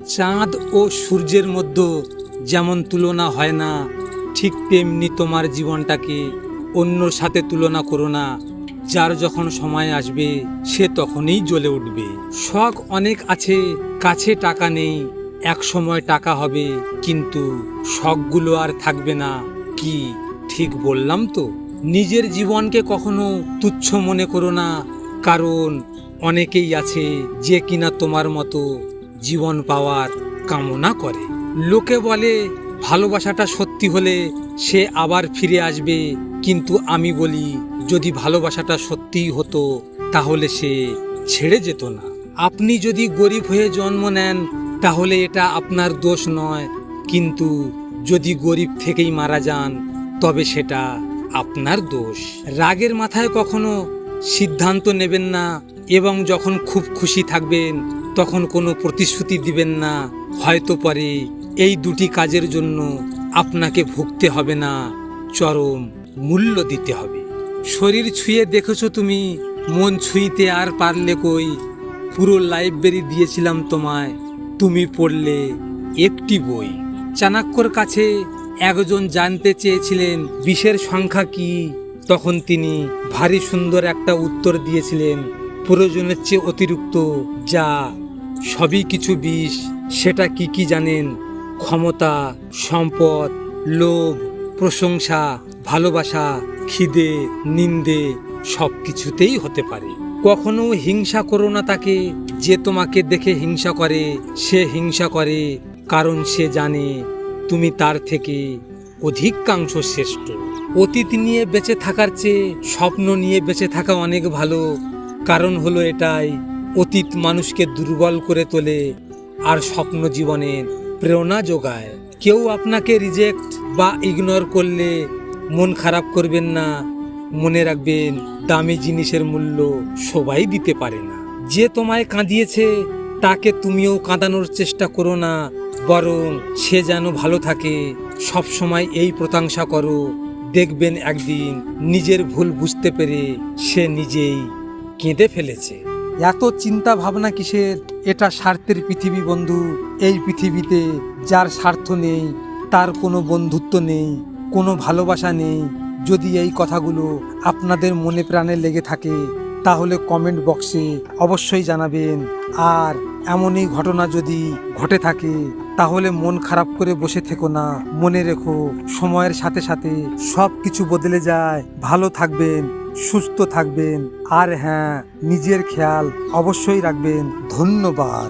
চাঁদ ও সূর্যের মধ্যে যেমন তুলনা হয় না, ঠিক তেমনি তোমার জীবনটাকে অন্যর সাথে তুলনা করো না। যার যখন সময় আসবে সে তখনই জ্বলে উঠবে। শখ অনেক আছে, কাছে টাকা নেই। এক সময় টাকা হবে, কিন্তু শখগুলো আর থাকবে না। কি ঠিক বললাম তো? নিজের জীবনকে কখনো তুচ্ছ মনে করো না, কারণ অনেকেই আছে যে কিনা তোমার মতো জীবন পাওয়ার কামনা করে। লোকে বলে ভালোবাসাটা সত্যি হলে সে আবার ফিরে আসবে, কিন্তু আমি বলি যদি ভালোবাসাটা সত্যিই হতো তাহলে সে ছেড়ে যেত না। আপনি যদি গরিব হয়ে জন্ম নেন তাহলে এটা আপনার দোষ নয়, কিন্তু যদি গরিব থেকেই মারা যান তবে সেটা আপনার দোষ। রাগের মাথায় কখনো সিদ্ধান্ত নেবেন না, এবং যখন খুব খুশি থাকবেন তখন কোনো প্রতিশ্রুতি দিবেন না। হয়তো পরে এই দুটি কাজের জন্য আপনাকে ভুগতে হবে না, চরম মূল্য দিতে হবে। শরীর ছুঁয়ে দেখেছো তুমি, মন ছুঁইতে আর পারলে কই? পুরো লাইব্রেরি দিয়েছিলাম তোমায়, তুমি পড়লে একটি বই। চাণক্যর কাছে একজন জানতে চেয়েছিলেন বিষের সংখ্যা কি, তখন তিনি ভারী সুন্দর একটা উত্তর দিয়েছিলেন, প্রয়োজনের চেয়ে অতিরিক্ত যা সবই কিছু বিষ। সেটা কি কি জানেন? ক্ষমতা, সম্পদ, লোভ, প্রশংসা, ভালোবাসা, খিদে, নিন্দে সব কিছুতেই হতে পারে। কখনো হিংসা করো না তাকে যে তোমাকে দেখে হিংসা করে। সে হিংসা করে কারণ সে জানে তুমি তার থেকে অধিকাংশ শ্রেষ্ঠ। অতীত নিয়ে বেঁচে থাকার চেয়ে স্বপ্ন নিয়ে বেঁচে থাকা অনেক ভালো। কারণ হলো এটাই, অতীত মানুষকে দুর্বল করে তোলে আর স্বপ্ন জীবনের প্রেরণা যোগায়। কেউ আপনাকে রিজেক্ট বা ইগনোর করলে মন খারাপ করবেন না। মনে রাখবেন, দামি জিনিসের মূল্য সবাই দিতে পারে না। যে তোমায় কাঁদিয়েছে তাকে তুমিও কাঁদানোর চেষ্টা করো না, বরং সে যেন ভালো থাকে। সব সময় এই প্রশংসা করো, দেখবেন একদিন নিজের ভুল বুঝতে পেরে সে নিজেই কেঁদে ফেলেছে। এত চিন্তা ভাবনা কিসের? এটা স্বার্থের পৃথিবী বন্ধু। এই পৃথিবীতে যার স্বার্থ নেই তার কোনো বন্ধুত্ব নেই, কোনো ভালোবাসা নেই। যদি এই কথাগুলো আপনাদের মনে প্রাণে লেগে থাকে তাহলে কমেন্ট বক্সে অবশ্যই জানাবেন। আর এমনই ঘটনা যদি ঘটে থাকে তাহলে মন খারাপ করে বসে থেকো না। মনে রেখো, সময়ের সাথে সাথে সব কিছু বদলে যায়। ভালো থাকবেন, সুস্থ থাকবেন, আর হ্যাঁ, নিজের খেয়াল অবশ্যই রাখবেন। ধন্যবাদ।